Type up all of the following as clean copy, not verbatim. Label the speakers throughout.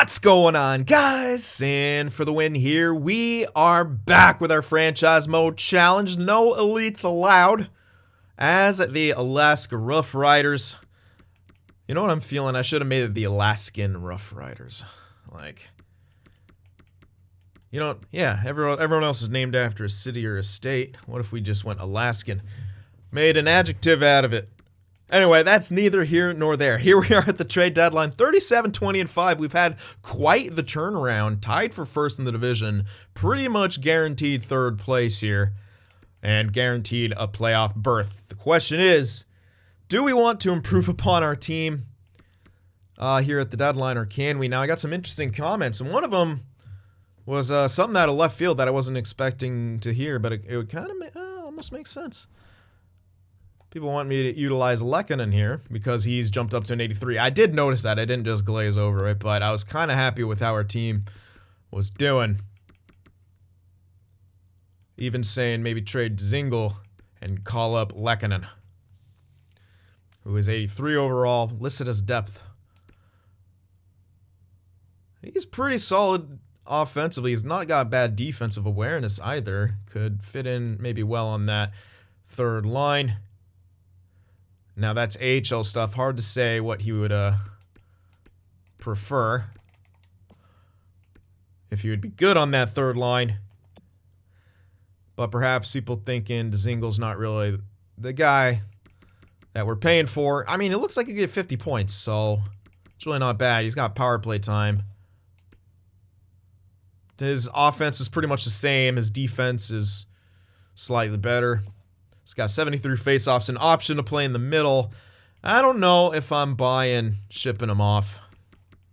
Speaker 1: What's going on, guys? And for the win here, we are back with our franchise mode challenge. No elites allowed as the Alaska Rough Riders. You know what I'm feeling? I should have made it the Alaskan Rough Riders. Like, you know, yeah, everyone else is named after a city or a state. What if we just went Alaskan? Made an adjective out of it. Anyway, that's neither here nor there. Here we are at the trade deadline, 37-20-5. We've had quite the turnaround, tied for first in the division, pretty much guaranteed third place here, and guaranteed a playoff berth. The question is, do we want to improve upon our team here at the deadline, or can we? Now, I got some interesting comments, and one of them was something out of left field that I wasn't expecting to hear, but it kind of almost makes sense. People want me to utilize Lehkonen here because he's jumped up to an 83. I did notice that. I didn't just glaze over it, but I was kind of happy with how our team was doing. Even saying maybe trade Dzingel and call up Lehkonen, who is 83 overall, listed as depth. He's pretty solid offensively. He's not got bad defensive awareness either. Could fit in maybe well on that third line. Now, that's AHL stuff. Hard to say what he would prefer. If he would be good on that third line. But perhaps people thinking Dzingel's not really the guy that we're paying for. I mean, it looks like he get 50 points, so it's really not bad. He's got power play time. His offense is pretty much the same. His defense is slightly better. He's got 73 faceoffs, an option to play in the middle. I don't know if I'm buying shipping him off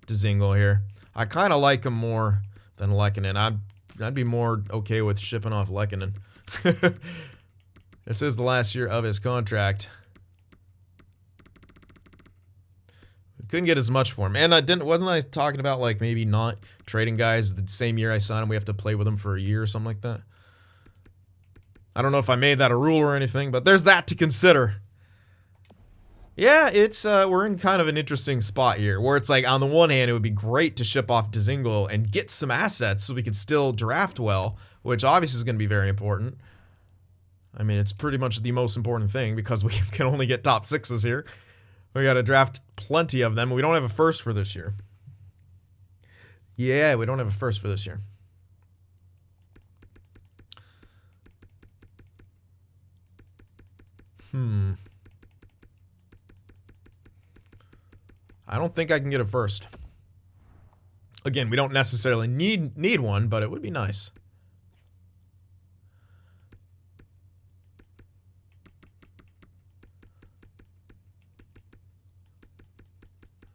Speaker 1: to Dzingel here. I kind of like him more than Lehkonen. I'd be more okay with shipping off Lehkonen. This is the last year of his contract. We couldn't get as much for him. And wasn't I talking about like maybe not trading guys the same year I signed him? We have to play with him for a year or something like that. I don't know if I made that a rule or anything, but there's that to consider. Yeah, it's we're in kind of an interesting spot here, where it's like, on the one hand, it would be great to ship off Dzingel and get some assets so we could still draft well, which obviously is going to be very important. I mean, it's pretty much the most important thing because we can only get top sixes here. We got to draft plenty of them. We don't have a first for this year. Yeah, we don't have a first for this year. I don't think I can get a first. Again, we don't necessarily need one, but it would be nice.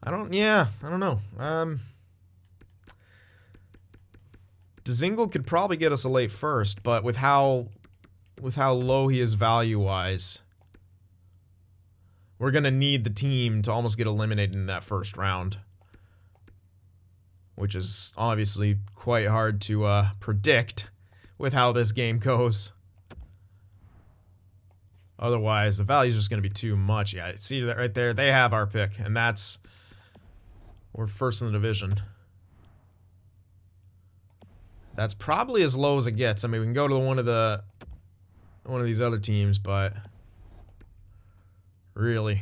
Speaker 1: I don't know. Dzingel could probably get us a late first, but with how low he is value-wise, we're going to need the team to almost get eliminated in that first round, which is obviously quite hard to predict with how this game goes. Otherwise, the value is just going to be too much. Yeah, see that right there? They have our pick, and we're first in the division. That's probably as low as it gets. I mean, we can go to one of these other teams, but really,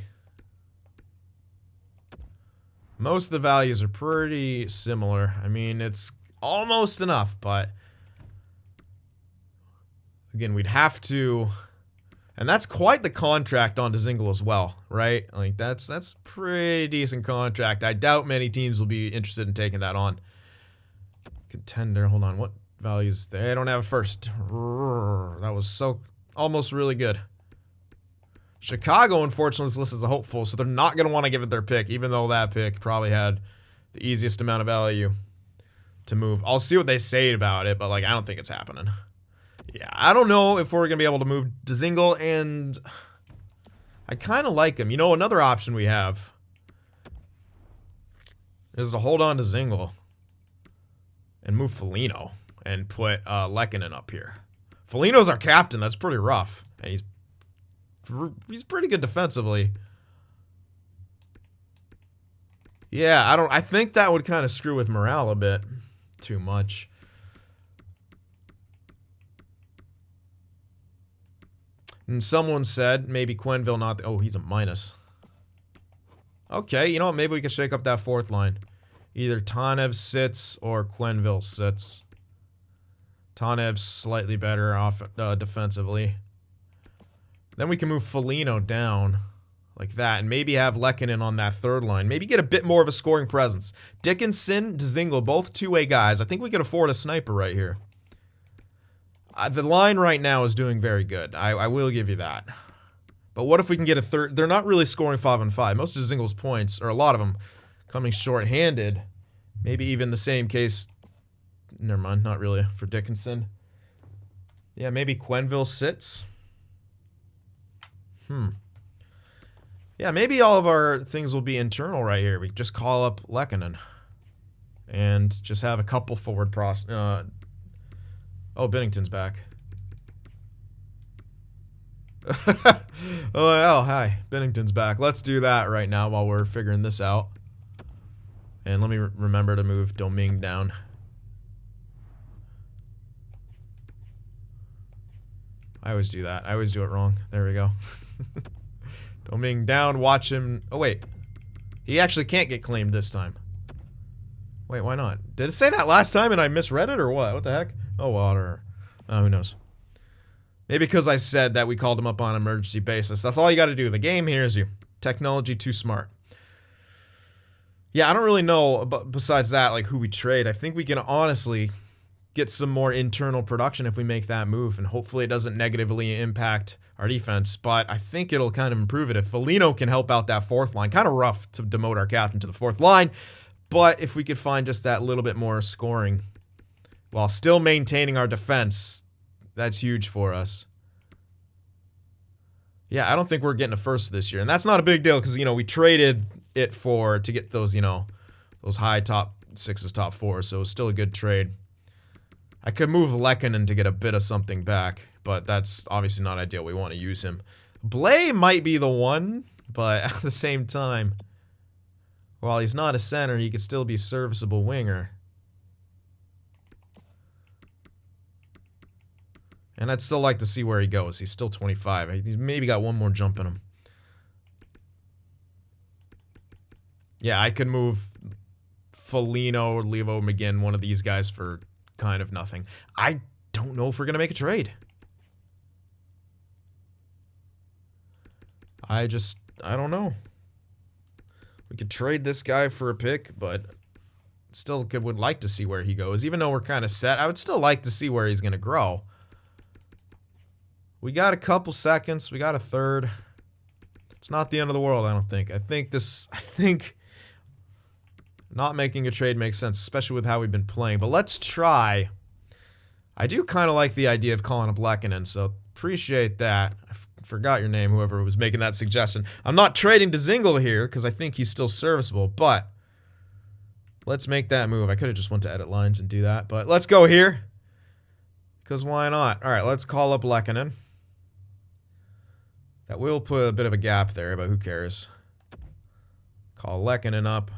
Speaker 1: most of the values are pretty similar. I mean, it's almost enough, but again, we'd have to, and that's quite the contract on Dzingel as well, right? Like that's pretty decent contract. I doubt many teams will be interested in taking that on. Contender, hold on, what values? They don't have a first. That was so almost really good. Chicago, unfortunately, is listed as a hopeful, so they're not going to want to give it their pick, even though that pick probably had the easiest amount of value to move. I'll see what they say about it, but like, I don't think it's happening. Yeah, I don't know if we're going to be able to move Dzingel, and I kind of like him. You know, another option we have is to hold on to Dzingel and move Foligno and put Lehkonen up here. Foligno's our captain. That's pretty rough, and he's pretty good defensively. Yeah, I think that would kind of screw with morale a bit too much. And someone said maybe Quenneville not... Oh, he's a minus. Okay, you know what? Maybe we can shake up that fourth line. Either Tanev sits or Quenneville sits. Tanev's slightly better off defensively. Then we can move Foligno down like that and maybe have Lehkonen on that third line. Maybe get a bit more of a scoring presence. Dickinson, Dzingel, both two-way guys. I think we can afford a sniper right here. The line right now is doing very good. I will give you that. But what if we can get a third? They're not really scoring 5-on-5. Most of Dzingel's points, or a lot of them, coming short-handed. Maybe even the same case. Never mind, not really for Dickinson. Yeah, maybe Quenneville sits. Yeah, maybe all of our things will be internal right here. We just call up Lehkonen. And just have a couple forward oh, Binnington's back. Oh, hi. Binnington's back. Let's do that right now while we're figuring this out. And let me remember to move Domingue down. I always do that. I always do it wrong. There we go. Domingue down. Watch him. Oh, wait. He actually can't get claimed this time. Wait, why not? Did it say that last time and I misread it or what? What the heck? Oh, water. Who knows? Maybe because I said that we called him up on an emergency basis. That's all you got to do. The game hears you. Technology too smart. Yeah, I don't really know, but besides that, like who we trade. I think we can honestly get some more internal production if we make that move, and hopefully it doesn't negatively impact our defense, but I think it'll kind of improve it if Foligno can help out that fourth line. Kind of rough to demote our captain to the fourth line, but if we could find just that little bit more scoring while still maintaining our defense, that's huge for us. Yeah, I don't think we're getting a first this year, and that's not a big deal because, you know, we traded it to get those, you know, those high top sixes, top fours, so it was still a good trade. I could move Lehkonen to get a bit of something back, but that's obviously not ideal. We want to use him. Blay might be the one, but at the same time, while he's not a center, he could still be a serviceable winger. And I'd still like to see where he goes. He's still 25. He's maybe got one more jump in him. Yeah, I could move Foligno or Levo McGinn, one of these guys, for kind of nothing. I don't know if we're going to make a trade. I don't know. We could trade this guy for a pick, but still would like to see where he goes. Even though we're kind of set, I would still like to see where he's going to grow. We got a couple seconds. We got a third. It's not the end of the world, I don't think. I think not making a trade makes sense, especially with how we've been playing. But let's try. I do kind of like the idea of calling up Lehkonen, so appreciate that. I forgot your name, whoever was making that suggestion. I'm not trading to Dzingel here because I think he's still serviceable, but let's make that move. I could have just went to edit lines and do that, but let's go here because why not? All right, let's call up Lehkonen. That will put a bit of a gap there, but who cares? Call Lehkonen up.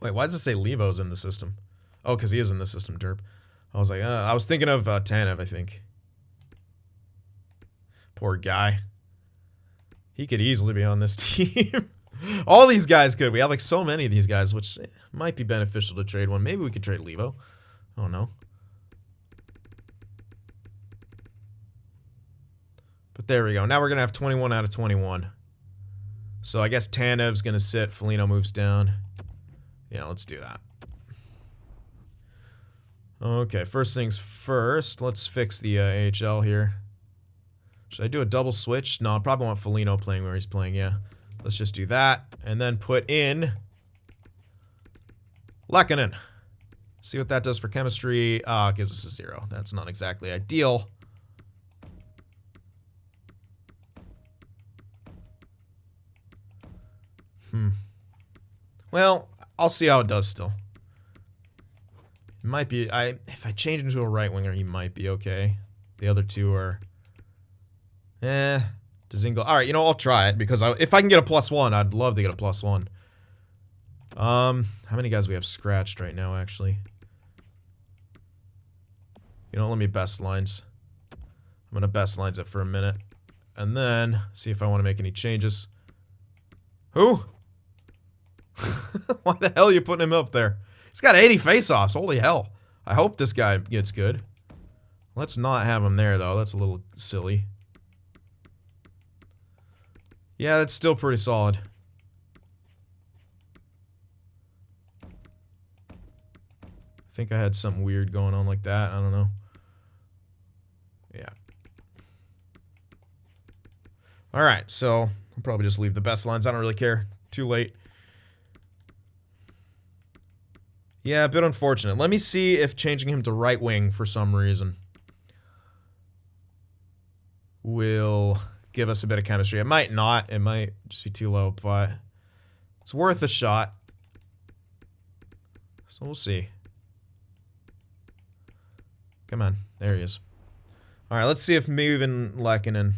Speaker 1: Wait, why does it say Levo's in the system? Oh, because he is in the system, derp. I was like, I was thinking of Tanev, I think. Poor guy. He could easily be on this team. All these guys could. We have like so many of these guys, which might be beneficial to trade one. Maybe we could trade Levo. I don't know. But there we go. Now we're going to have 21 out of 21. So I guess Tanev's going to sit. Foligno moves down. Yeah, let's do that. Okay, first things first. Let's fix the AHL here. Should I do a double switch? No, I probably want Foligno playing where he's playing, yeah. Let's just do that. And then put in Lehkonen. See what that does for chemistry. It gives us a 0. That's not exactly ideal. Well, I'll see how it does still. It might be, if I change him to a right winger, he might be okay. The other two are, Dzingel. All right, you know, I'll try it because if I can get a +1, I'd love to get a +1. How many guys we have scratched right now, actually? You know, let me best lines. I'm gonna best lines it for a minute. And then, see if I want to make any changes. Who? Why the hell are you putting him up there? He's got 80 face-offs. Holy hell. I hope this guy gets good. Let's not have him there, though. That's a little silly. Yeah, that's still pretty solid. I think I had something weird going on like that. I don't know. Yeah. Alright, so I'll probably just leave the best lines. I don't really care. Too late. Yeah, a bit unfortunate. Let me see if changing him to right wing for some reason will give us a bit of chemistry. It might not. It might just be too low, but it's worth a shot. So we'll see. Come on. There he is. Alright, let's see if moving Lehkonen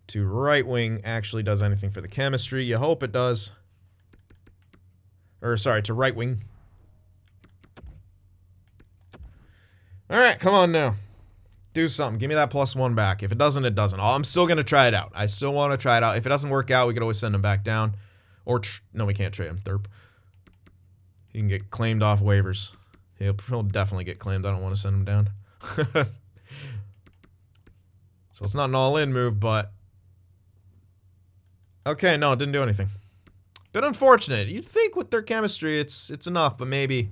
Speaker 1: to right wing actually does anything for the chemistry. You hope it does. Or, sorry, to right wing. Alright, come on now. Do something. Give me that +1 back. If it doesn't, it doesn't. I'm still going to try it out. I still want to try it out. If it doesn't work out, we could always send him back down. Or, no, we can't trade him. Derp. He can get claimed off waivers. He'll definitely get claimed. I don't want to send him down. So it's not an all-in move, but... Okay, no, it didn't do anything. Bit unfortunate. You'd think with their chemistry it's enough, but maybe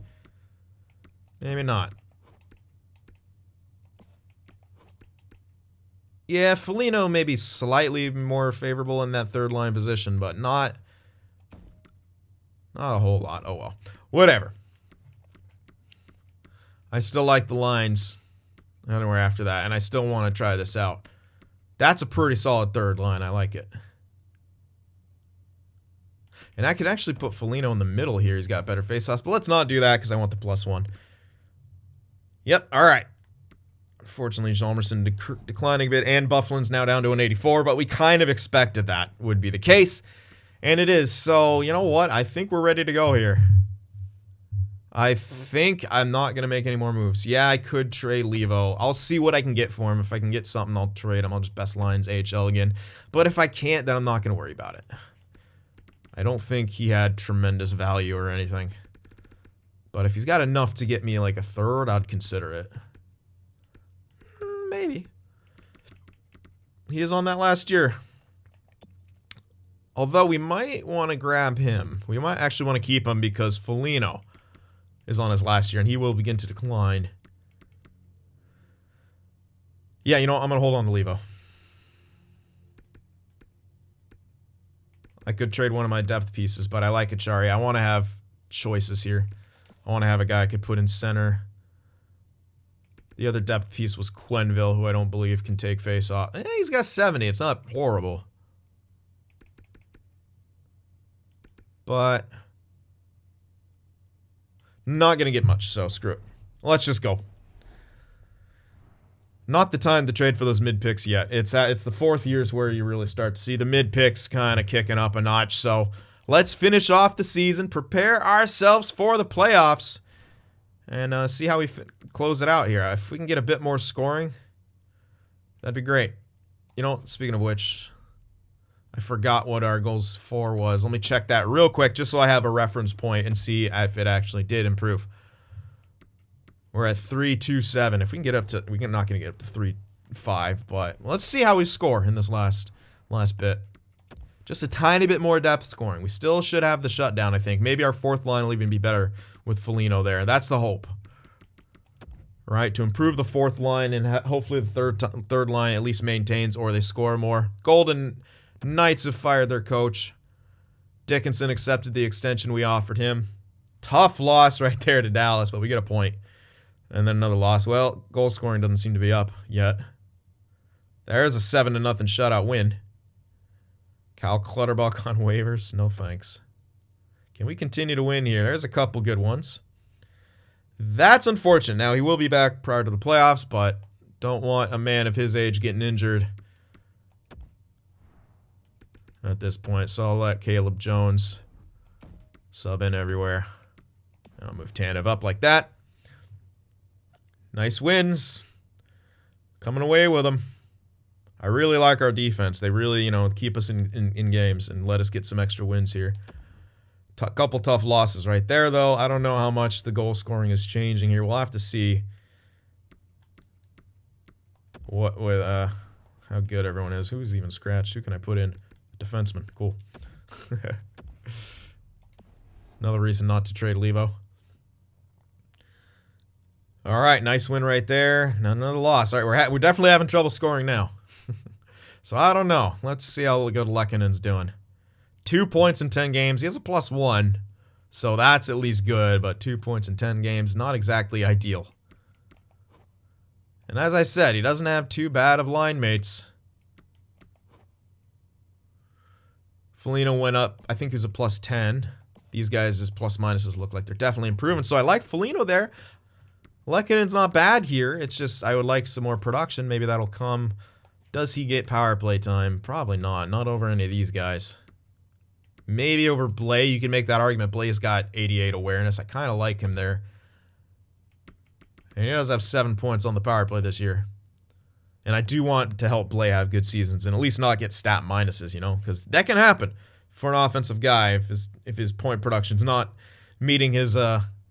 Speaker 1: not. Yeah, Foligno may be slightly more favorable in that third line position, but not a whole lot. Oh well. Whatever. I still like the lines anywhere after that, and I still want to try this out. That's a pretty solid third line. I like it. And I could actually put Foligno in the middle here. He's got better faceoffs, but let's not do that because I want the +1. Yep, all right. Unfortunately, Hjalmarsson declining a bit, and Bufflin's now down to an 84, but we kind of expected that would be the case, and it is. So, you know what? I think we're ready to go here. I think I'm not going to make any more moves. Yeah, I could trade Levo. I'll see what I can get for him. If I can get something, I'll trade him. I'll just best lines AHL again. But if I can't, then I'm not going to worry about it. I don't think he had tremendous value or anything. But if he's got enough to get me like a third, I'd consider it. Maybe. He is on that last year. Although we might want to grab him. We might actually want to keep him because Foligno is on his last year and he will begin to decline. Yeah, you know what? I'm going to hold on to Levo. I could trade one of my depth pieces, but I like Achari. I want to have choices here. I want to have a guy I could put in center. The other depth piece was Quenneville, who I don't believe can take face off. He's got 70. It's not horrible. But not going to get much, so screw it. Let's just go. Not the time to trade for those mid picks yet. It's the fourth years where you really start to see the mid picks kind of kicking up a notch. So let's finish off the season, prepare ourselves for the playoffs, and see how we close it out here. If we can get a bit more scoring, that'd be great. You know, speaking of which, I forgot what our goals for was. Let me check that real quick just so I have a reference point and see if it actually did improve. We're at 327. If we can get up to, we're not going to get up to 3.5, but let's see how we score in this last bit. Just a tiny bit more depth scoring. We still should have the shutdown, I think. Maybe our fourth line will even be better with Foligno there. That's the hope. Right, to improve the fourth line and hopefully the third line at least maintains or they score more. Golden Knights have fired their coach. Dickinson accepted the extension we offered him. Tough loss right there to Dallas, but we get a point. And then another loss. Well, goal scoring doesn't seem to be up yet. There's a 7-0 shutout win. Kyle Clutterbuck on waivers. No thanks. Can we continue to win here? There's a couple good ones. That's unfortunate. Now, he will be back prior to the playoffs, but don't want a man of his age getting injured at this point. So I'll let Caleb Jones Sub in everywhere. And I'll move Tanev up like that. Nice wins. Coming away with them. I really like our defense. They really, you know, keep us in games and let us get some extra wins here. Couple tough losses right there, though. I don't know how much the goal scoring is changing here. We'll have to see what with how good everyone is. Who's even scratched? Who can I put in? Defenseman. Cool. Another reason not to trade Levo. All right, nice win right there. Another loss. All right, we're definitely having trouble scoring now. So I don't know. Let's see how good Lekkonen's doing. 2 points in 10 games. He has a +1, so that's at least good. But 2 points in 10 games, not exactly ideal. And as I said, he doesn't have too bad of line mates. Foligno went up. I think he was a +10. These guys' plus minuses look like they're definitely improving. So I like Foligno there. Lekkonen's not bad here. It's just I would like some more production. Maybe that'll come. Does he get power play time? Probably not. Not over any of these guys. Maybe over Blay. You can make that argument. Blay's got 88 awareness. I kind of like him there. And he does have 7 points on the power play this year. And I do want to help Blay have good seasons and at least not get stat minuses, you know, because that can happen for an offensive guy if his point production's not meeting his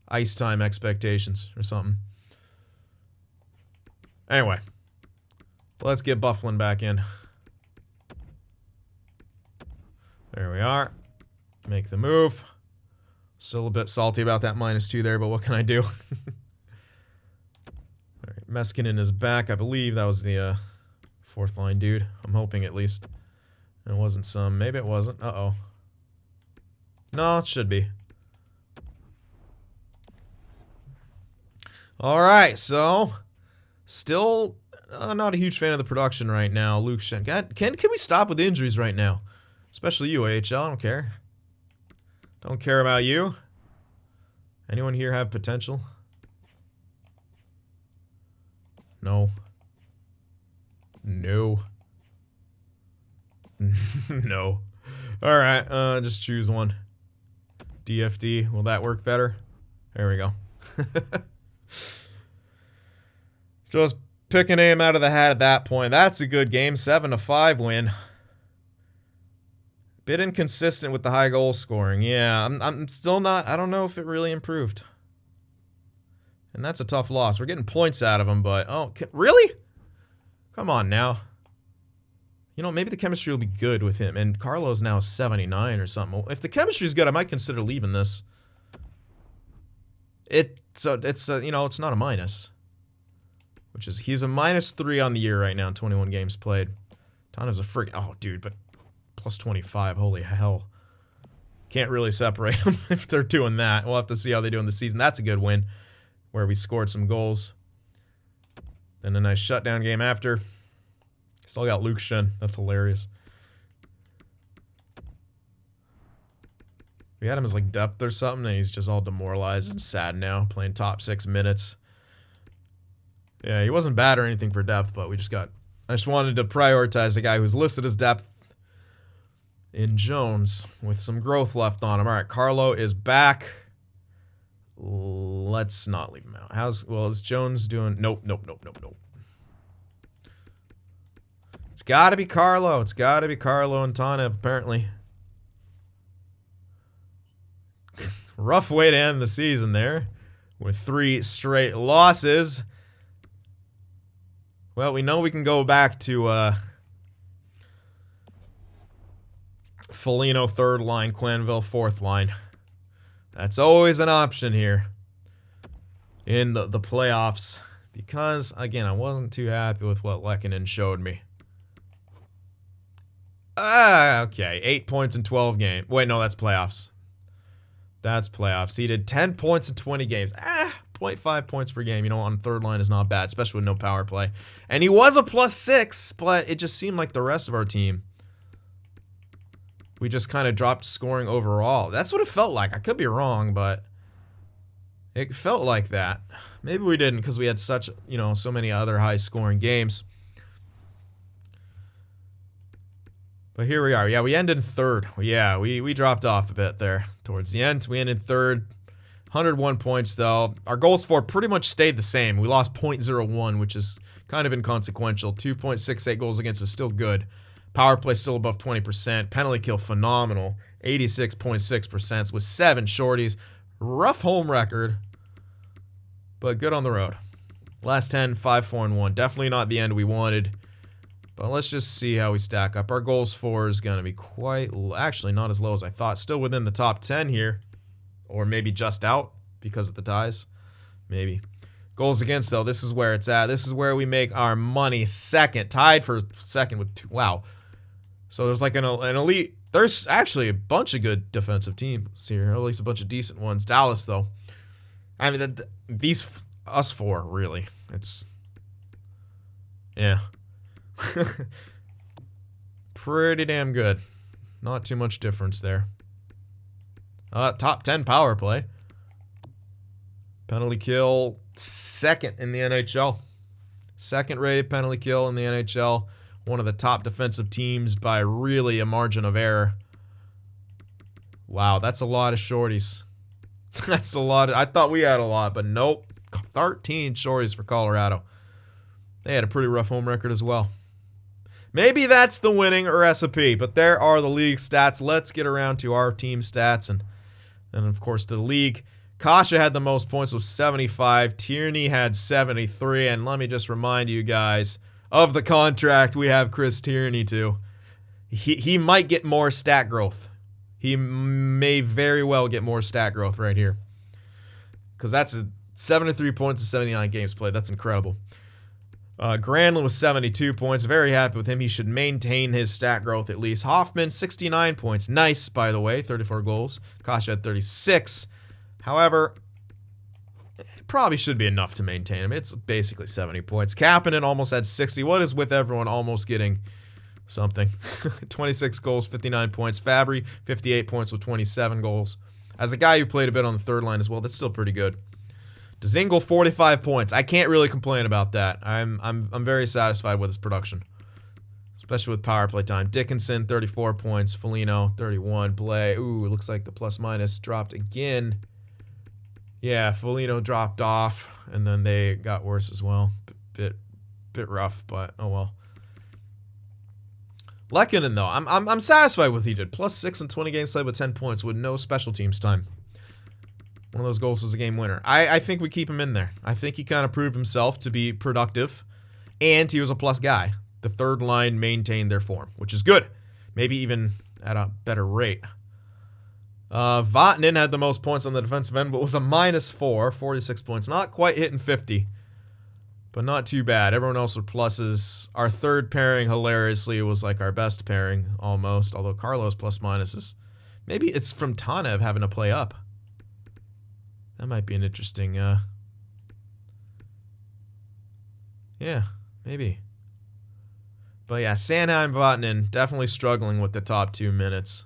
Speaker 1: ice time expectations or something. Anyway, let's get Bufflin back in. There we are. Make the move. Still a bit salty about that -2 there, but what can I do? All right, Meskinen is back. I believe that was the fourth line dude. I'm hoping at least. It wasn't some. Maybe it wasn't. Uh-oh. No, it should be. All right, so still not a huge fan of the production right now. Luke Shen. God, can we stop with injuries right now? Especially you, AHL. I don't care. Don't care about you. Anyone here have potential? No. No. No. All right, just choose one. DFD. Will that work better? There we go. Just pick a name out of the hat at that point. That's a good game. 7-5 win. Bit inconsistent with the high goal scoring. Yeah, I'm still not. I don't know if it really improved. And that's a tough loss. We're getting points out of him, but really? Come on now. You know, maybe the chemistry will be good with him. And Carlo's now 79 or something. If the chemistry's good, I might consider leaving this. It's you know, it's not a minus. Which is, he's a -3 on the year right now in 21 games played. Tanev's a freak. Oh, dude, but +25. Holy hell. Can't really separate them if they're doing that. We'll have to see how they do in the season. That's a good win where we scored some goals. Then a nice shutdown game after. Still got Luke Shen. That's hilarious. We had him as like depth or something, and he's just all demoralized and sad now, playing top 6 minutes. Yeah, he wasn't bad or anything for depth, but I just wanted to prioritize the guy who's listed as depth in Jones with some growth left on him. All right, Carlo is back. Let's not leave him out. Is Jones doing? Nope. It's got to be Carlo. It's got to be Carlo and Tanev, apparently. Rough way to end the season there with 3 straight losses. Well, we know we can go back to Foligno 3rd line, Quenneville 4th line. That's always an option here in the playoffs because, again, I wasn't too happy with what Lekkonen showed me. Okay, 8 points in 12 games. Wait, no, that's playoffs. That's playoffs. He did 10 points in 20 games. 0.5 points per game, you know, on 3rd line is not bad, especially with no power play. And he was a +6, but it just seemed like the rest of our team, we just kind of dropped scoring overall. That's what it felt like. I could be wrong, but it felt like that. Maybe we didn't because we had such, you know, so many other high-scoring games. But here we are. Yeah, we ended in third. Yeah, we dropped off a bit there towards the end. We ended third. 101 points, though. Our goals for pretty much stayed the same. We lost 0.01, which is kind of inconsequential. 2.68 goals against is still good. Power play still above 20%. Penalty kill phenomenal. 86.6% with 7 shorties. Rough home record, but good on the road. Last 10, 5-4-1. Definitely not the end we wanted. But let's just see how we stack up. Our goals for is going to be quite... Actually, not as low as I thought. Still within the top 10 here. Or maybe just out because of the ties. Maybe. Goals against, though, this is where it's at. This is where we make our money. Second. Tied for second with 2. Wow. So there's like an elite... There's actually a bunch of good defensive teams here. Or at least a bunch of decent ones. Dallas, though. I mean, us 4, really. It's... Yeah. Pretty damn good. Not too much difference there. Top 10 power play. Penalty kill, second in the NHL. Second rated penalty kill in the NHL. One of the top defensive teams by really a margin of error. Wow, that's a lot of shorties. That's a lot. I thought we had a lot, but nope. 13 shorties for Colorado. They had a pretty rough home record as well. Maybe that's the winning recipe, but there are the league stats. Let's get around to our team stats, and then, of course, to the league. Kasha had the most points with 75. Tierney had 73, and let me just remind you guys of the contract we have Chris Tierney to. He might get more stat growth. He may very well get more stat growth right here, because that's 73 points in 79 games played. That's incredible. Granlund with 72 points. Very happy with him. He should maintain his stat growth at least. Hoffman, 69 points. Nice, by the way. 34 goals. Kasha had 36. However, it probably should be enough to maintain him. It's basically 70 points. Kapanen almost had 60. What is with everyone almost getting something? 26 goals, 59 points. Fabry, 58 points with 27 goals. As a guy who played a bit on the third line as well, that's still pretty good. Dzingel, 45 points. I can't really complain about that. I'm very satisfied with his production, especially with power play time. Dickinson, 34 points. Foligno, 31. Blay, ooh, looks like the plus-minus dropped again. Yeah, Foligno dropped off, and then they got worse as well. Bit rough, but oh well. Lehkonen, though, I'm satisfied with what he did. +6 in 20 games played with 10 points with no special teams time. One of those goals was a game winner. I think we keep him in there. I think he kind of proved himself to be productive, and he was a plus guy. The third line maintained their form, which is good. Maybe even at a better rate. Vatanen had the most points on the defensive end, but was a -4, 46 points. Not quite hitting 50, but not too bad. Everyone else with pluses. Our third pairing, hilariously, was like our best pairing, almost. Although Carlos plus-minuses. Maybe it's from Tanev having to play up. That might be an interesting, yeah, maybe. But yeah, Sanheim, Vatanen, definitely struggling with the top 2 minutes.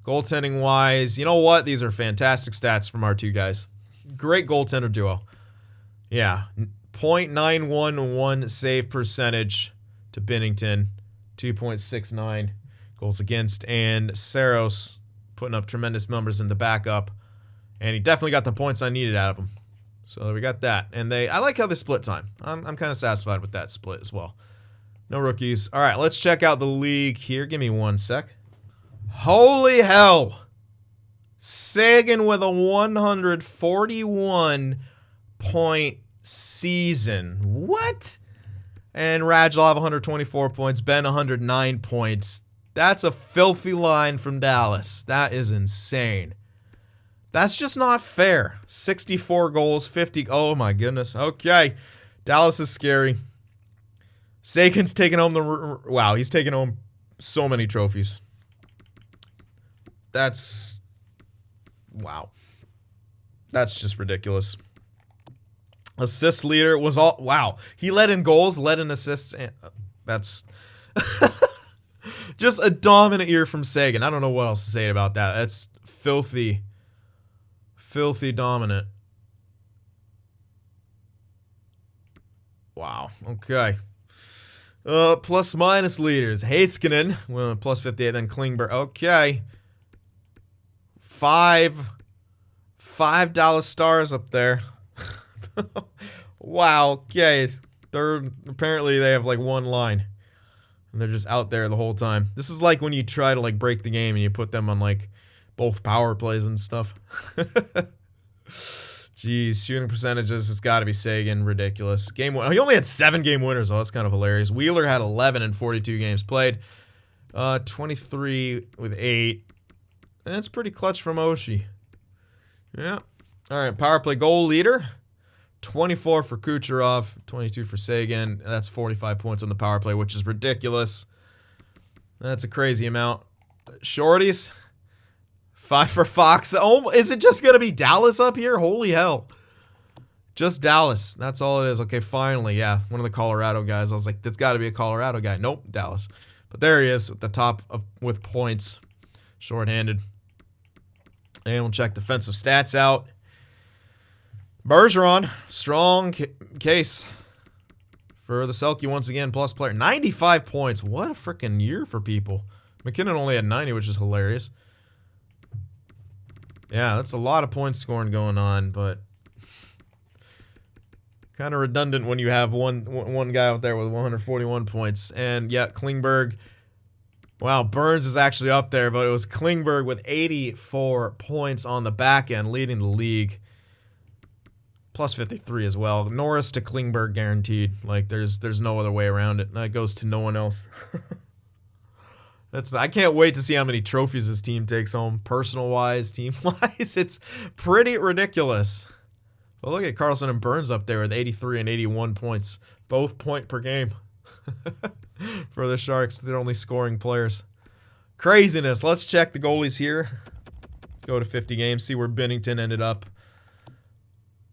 Speaker 1: Goaltending-wise, you know what? These are fantastic stats from our 2 guys. Great goaltender duo. Yeah, .911 save percentage to Binnington, 2.69 goals against, and Saros putting up tremendous numbers in the backup. And he definitely got the points I needed out of him. So we got that. And I like how they split time. I'm kind of satisfied with that split as well. No rookies. All right, let's check out the league here. Give me 1 sec. Holy hell. Sagan with a 141-point season. What? And Radulov 124 points. Ben 109 points. That's a filthy line from Dallas. That is insane. That's just not fair. 64 goals, 50... Oh, my goodness. Okay. Dallas is scary. Sagan's taking home the... Wow, he's taking home so many trophies. That's... Wow. That's just ridiculous. Assist leader was all... Wow. He led in goals, led in assists. And, that's... just a dominant year from Sagan. I don't know what else to say about that. That's filthy... Filthy dominant. Wow. Okay. Plus minus leaders. Heiskanen, well, plus 58, then Klingberg. Okay. Five Dallas Stars up there. Wow, okay. Apparently they have like one line. And they're just out there the whole time. This is like when you try to like break the game and you put them on like both power plays and stuff. Jeez, shooting percentages has got to be Seguin. Ridiculous. Game one. He only had 7 game winners, though. That's kind of hilarious. Wheeler had 11 in 42 games played. 23 with 8. And that's pretty clutch from Oshie. Yeah. All right, power play goal leader. 24 for Kucherov, 22 for Seguin. That's 45 points on the power play, which is ridiculous. That's a crazy amount. Shorties. 5 for Fox. Oh, is it just going to be Dallas up here? Holy hell. Just Dallas. That's all it is. Okay, finally. Yeah, one of the Colorado guys. I was like, that's got to be a Colorado guy. Nope, Dallas. But there he is at the top with points. Shorthanded. And we'll check defensive stats out. Bergeron. Strong case for the Selke once again. Plus player. 95 points. What a freaking year for people. McKinnon only had 90, which is hilarious. Yeah, that's a lot of points scoring going on, but kind of redundant when you have one guy out there with 141 points. And yeah, Klingberg. Wow, Burns is actually up there, but it was Klingberg with 84 points on the back end, leading the league. Plus 53 as well. Norris to Klingberg guaranteed. Like there's no other way around it. That goes to no one else. I can't wait to see how many trophies this team takes home, personal-wise, team-wise. It's pretty ridiculous. But look at Carlson and Burns up there with 83 and 81 points. Both point per game for the Sharks. They're only scoring players. Craziness. Let's check the goalies here. Go to 50 games, see where Binnington ended up.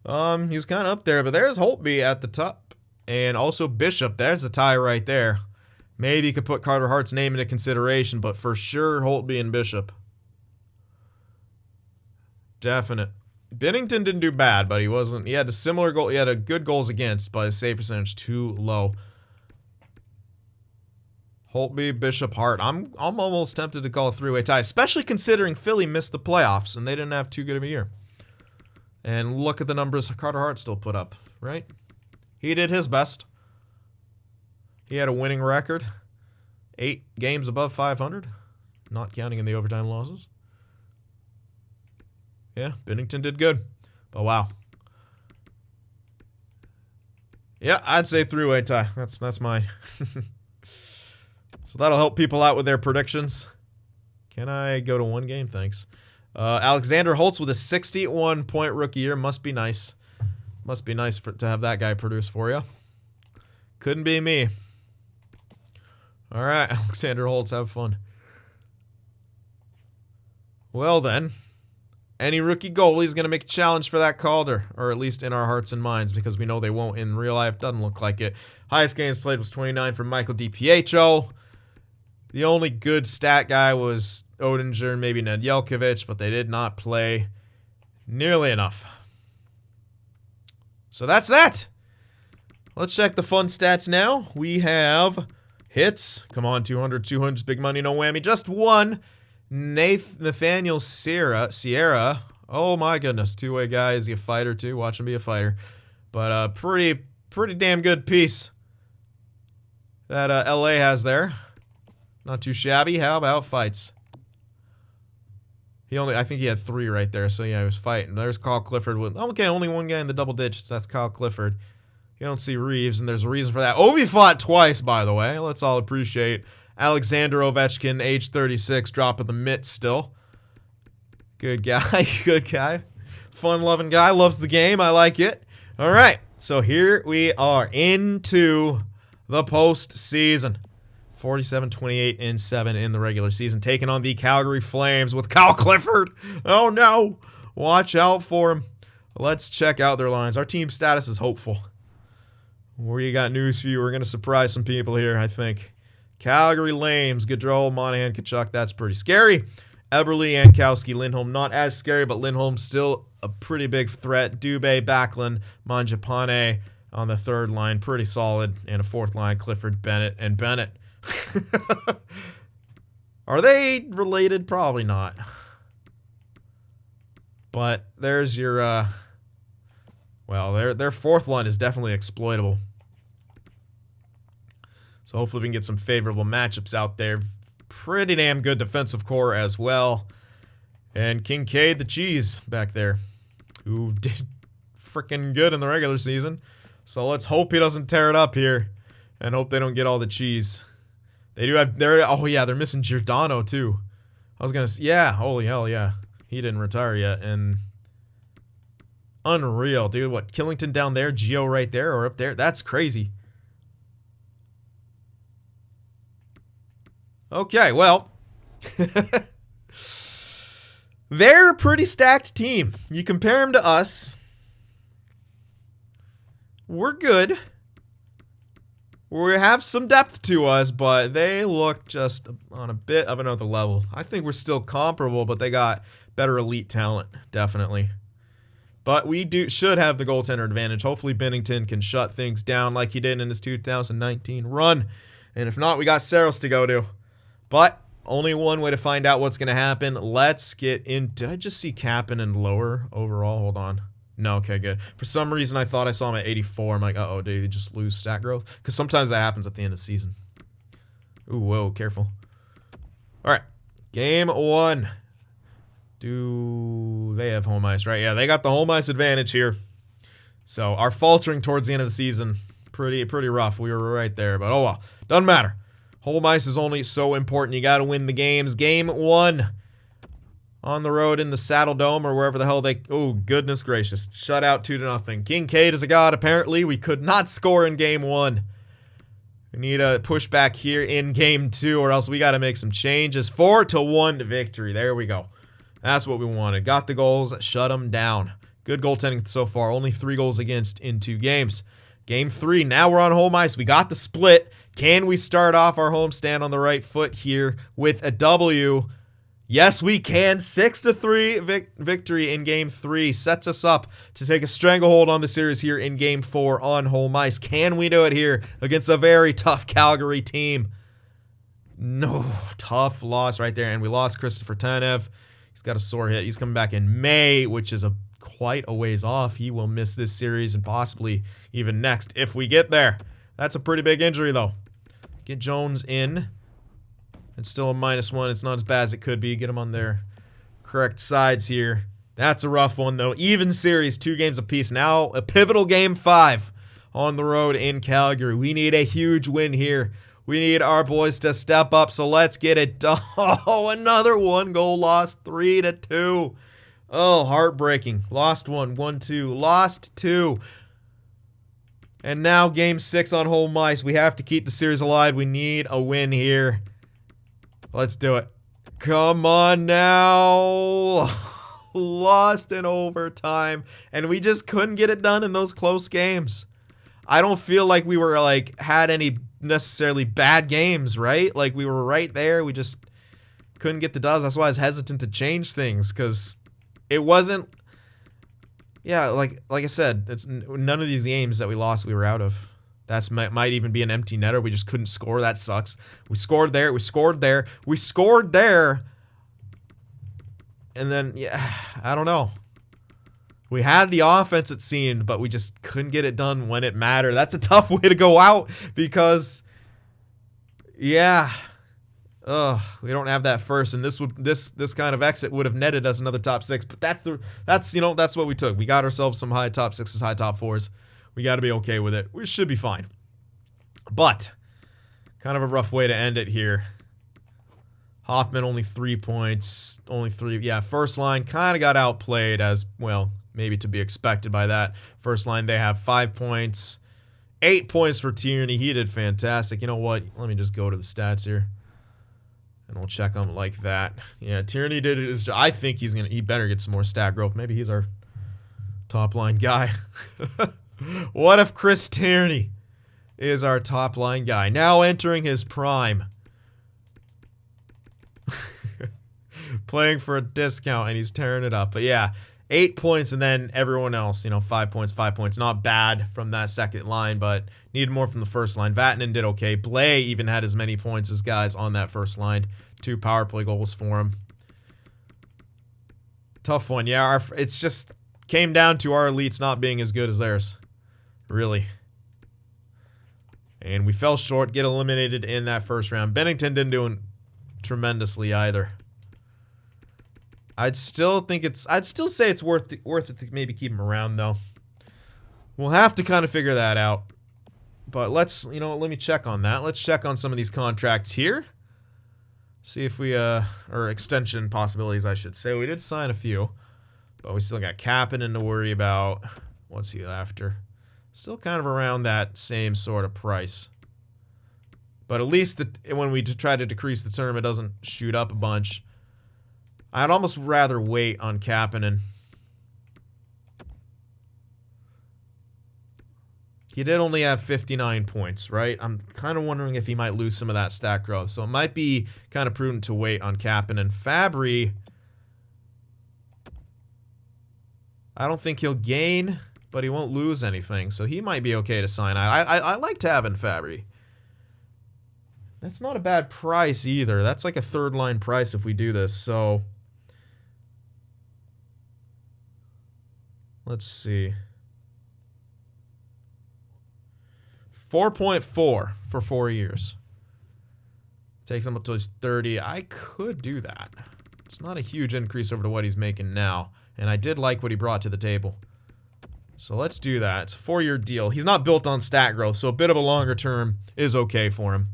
Speaker 1: He's kind of up there, but there's Holtby at the top. And also Bishop. There's a tie right there. Maybe you could put Carter Hart's name into consideration, but for sure, Holtby and Bishop. Definite. Binnington didn't do bad, but he had a similar goal. He had a good goals against, but his save percentage too low. Holtby, Bishop, Hart. I'm almost tempted to call a 3-way tie, especially considering Philly missed the playoffs and they didn't have too good of a year. And look at the numbers Carter Hart still put up, right? He did his best. He had a winning record. 8 games above 500. Not counting in the overtime losses. Yeah, Binnington did good. But wow. Yeah, I'd say 3-way tie. That's mine. So that'll help people out with their predictions. Can I go to 1 game? Thanks. Alexander Holtz with a 61-point rookie year. Must be nice. Must be nice to have that guy produce for you. Couldn't be me. All right, Alexander Holtz, have fun. Well then, any rookie goalie is going to make a challenge for that Calder, or at least in our hearts and minds, because we know they won't in real life. Doesn't look like it. Highest games played was 29 for Michael DiPietro. The only good stat guy was Odinger and maybe Nedeljkovic, but they did not play nearly enough. So that's that. Let's check the fun stats now. We have hits. Come on, 200. 200's big money, no whammy. Just one. Nathaniel Sierra. Oh my goodness. 2-way guy. Is he a fighter too? Watch him be a fighter. But pretty damn good piece that LA has there. Not too shabby. How about fights? I think he had 3 right there. So yeah, he was fighting. There's Kyle Clifford with, okay, only 1 guy in the double digits. That's Kyle Clifford. You don't see Reeves, and there's a reason for that. Ovi fought twice, by the way. Let's all appreciate Alexander Ovechkin, age 36, dropping the mitt still. Good guy, good guy. Fun-loving guy, loves the game. I like it. All right, so here we are into the postseason. 47-28-7 in the regular season, taking on the Calgary Flames with Kyle Clifford. Oh, no. Watch out for him. Let's check out their lines. Our team status is hopeful. We got news for you. We're going to surprise some people here, I think. Calgary Flames, Gaudreau, Monahan, Kachuk. That's pretty scary. Eberle, Jankowski, Lindholm. Not as scary, but Lindholm still a pretty big threat. Dubé, Backlund, Mangiapane, On the third line, pretty solid. And a fourth line, Clifford, Bennett, and Bennett. Are they related? Probably not. But there's your, well, their fourth line is definitely exploitable. So hopefully we can get some favorable matchups out there. Pretty damn good defensive core as well. And Kincaid the Cheese back there, who did freaking good in the regular season. So let's hope he doesn't tear it up here. And hope they don't get all the cheese. They do have, oh yeah, they're missing Giordano too. I was gonna say, yeah, holy hell, yeah. He didn't retire yet, and unreal, dude. What, Killington down there, Gio right there, or up there? That's crazy. Okay, well, they're a pretty stacked team. You compare them to us, we're good. We have some depth to us, but they look just on a bit of another level. I think we're still comparable, but they got better elite talent, definitely. But we should have the goaltender advantage. Hopefully Bennington can shut things down like he did in his 2019 run. And if not, we got Saros to go to. But only one way to find out what's going to happen. Let's get in. Did I just see Kapanen lower overall? Hold on. No, okay, good. For some reason, I thought I saw him at 84. I'm like, uh-oh, did he just lose stat growth? Because sometimes that happens at the end of the season. Ooh, whoa, careful. All right, game one. Do they have home ice, right? Yeah, they got the home ice advantage here. So our faltering towards the end of the season, pretty rough. We were right there, but oh well. Doesn't matter. Home ice is only so important. You got to win the games. Game one. On the road in the Saddle Dome or wherever the hell they... Oh, goodness gracious. Shut out 2-0. Kincaid is a god, apparently. We could not score in game one. We need a pushback here in game two, or else we got to make some changes. 4-1 victory. There we go. That's what we wanted. Got the goals. Shut them down. Good goaltending so far. Only 3 goals against in 2 games. Game 3. Now we're on home ice. We got the split. Can we start off our homestand on the right foot here with a W? Yes, we can. 6-3 victory in Game 3 sets us up to take a stranglehold on the series here in Game 4 on home ice. Can we do it here against a very tough Calgary team? No, tough loss right there. And we lost Christopher Tanev. He's got a sore hit. He's coming back in May, which is quite a ways off. He will miss this series and possibly even next if we get there. That's a pretty big injury, though. Get Jones in. It's still a -1. It's not as bad as it could be. Get them on their correct sides here. That's a rough one, though. Even series, 2 games apiece. Now a pivotal Game 5 on the road in Calgary. We need a huge win here. We need our boys to step up, so let's get it done. Oh, another 1-goal loss, 3-2. Oh, heartbreaking. Lost 1, 1-2. Lost 2. And now Game 6 on home ice. We have to keep the series alive. We need a win here. Let's do it. Come on now. Lost in overtime. And we just couldn't get it done in those close games. I don't feel like we were had any necessarily bad games, right? Like we were right there. We just couldn't get the dubs. That's why I was hesitant to change things, because it wasn't. Yeah, like I said, it's none of these games that we lost we were out of. That's might even be an empty netter. We just couldn't score. That sucks. We scored there. We scored there. We scored there. And then, yeah, I don't know. We had the offense, it seemed, but we just couldn't get it done when it mattered. That's a tough way to go out because, yeah, we don't have that first, and this kind of exit would have netted us another top 6. But that's what we took. We got ourselves some high top 6s, high top 4s. We got to be okay with it. We should be fine. But kind of a rough way to end it here. Hoffman only 3 points. Only 3. Yeah, first line kind of got outplayed, as well, maybe to be expected by that. First line, they have 5 points. 8 points for Tierney. He did fantastic. You know what? Let me just go to the stats here. And we'll check them like that. Yeah, Tierney did his job. I think he better get some more stat growth. Maybe he's our top line guy. What if Chris Tierney is our top line guy? Now entering his prime. Playing for a discount, and he's tearing it up. But yeah, 8 points, and then everyone else, 5 points, 5 points. Not bad from that second line, but needed more from the first line. Vatanen did okay. Blais even had as many points as guys on that first line. 2 power play goals for him. Tough one. Yeah, it's just came down to our elites not being as good as theirs. Really. And we fell short, get eliminated in that first round. Bennington didn't do tremendously either. I'd still say it's worth it to maybe keep him around, though. We'll have to kind of figure that out. But let me check on that. Let's check on some of these contracts here. See if we, or extension possibilities, I should say. We did sign a few, but we still got Kapanen to worry about. What's he after? Still kind of around that same sort of price. But at least when we try to decrease the term, it doesn't shoot up a bunch. I'd almost rather wait on Kapanen. He did only have 59 points, right? I'm kind of wondering if he might lose some of that stat growth. So it might be kind of prudent to wait on Kapanen. Fabry, I don't think he'll gain, but he won't lose anything. So he might be okay to sign. I liked having Fabry. That's not a bad price either. That's like a third line price if we do this. So let's see. 4.4 for 4 years. Takes him up till he's 30. I could do that. It's not a huge increase over to what he's making now. And I did like what he brought to the table. So let's do that. It's a 4-year deal. He's not built on stat growth, so a bit of a longer term is okay for him.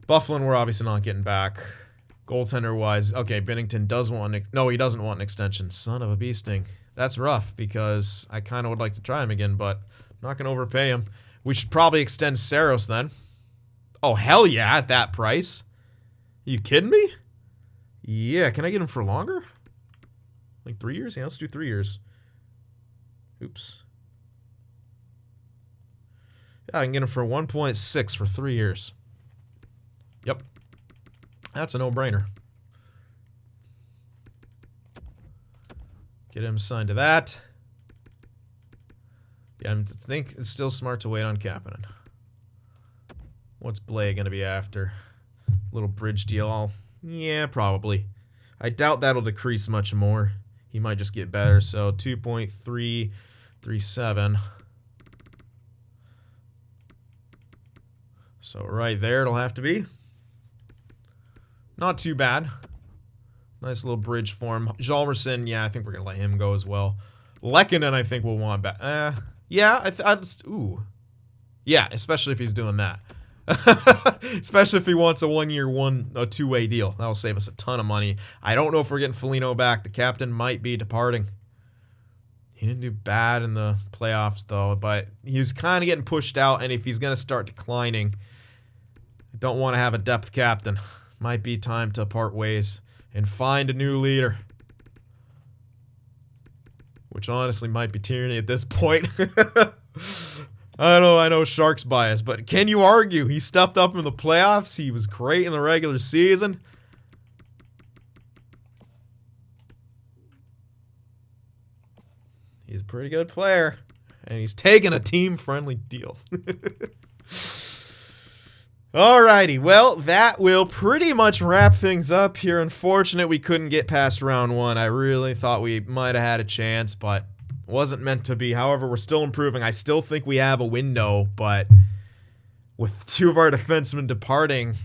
Speaker 1: Bufflin, we're obviously not getting back. Goaltender-wise, okay, Bennington does want no, he doesn't want an extension. Son of a bee sting. That's rough because I kind of would like to try him again, but I'm not going to overpay him. We should probably extend Saros then. Oh, hell yeah, at that price. Are you kidding me? Yeah, can I get him for longer? Like 3 years? Yeah, let's do 3 years. Oops. Yeah, I can get him for 1.6 for 3 years. Yep. That's a no-brainer. Get him signed to that. Yeah, I think it's still smart to wait on Kapanen. What's Blais going to be after? Little bridge deal. Yeah, probably. I doubt that'll decrease much more. He might just get better. So 2.337. So right there it'll have to be. Not too bad. Nice little bridge for him. Hjalmarsson, yeah, I think we're going to let him go as well. Lekkonen, I think we'll want back. Yeah, ooh. Yeah, especially if he's doing that. Especially if he wants a 1 year, a two-way deal. That'll save us a ton of money. I don't know if we're getting Foligno back. The captain might be departing. He didn't do bad in the playoffs, though, but he's kind of getting pushed out, and if he's going to start declining, I don't want to have a depth captain. Might be time to part ways and find a new leader. Which honestly might be tyranny at this point. I know Sharks bias, but can you argue he stepped up in the playoffs? He was great in the regular season. He's a pretty good player. And he's taking a team-friendly deal. Alrighty, well, that will pretty much wrap things up here. Unfortunate we couldn't get past round 1. I really thought we might have had a chance, but wasn't meant to be. However, we're still improving. I still think we have a window, but with 2 of our defensemen departing,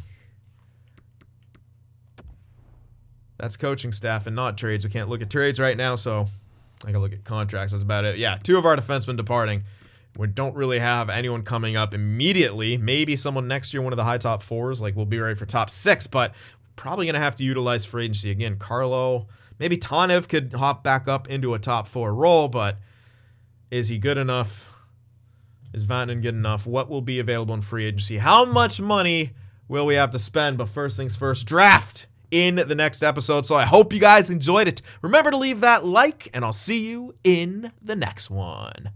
Speaker 1: that's coaching staff and not trades. We can't look at trades right now, so I can look at contracts. That's about it. Yeah, 2 of our defensemen departing. We don't really have anyone coming up immediately. Maybe someone next year, one of the high top 4s, like we'll be ready for top 6, but probably going to have to utilize free agency again. Carlo, maybe Tanev could hop back up into a top 4 role, but is he good enough? Is Vatanen good enough? What will be available in free agency? How much money will we have to spend? But first things first, draft in the next episode. So I hope you guys enjoyed it. Remember to leave that like, and I'll see you in the next one.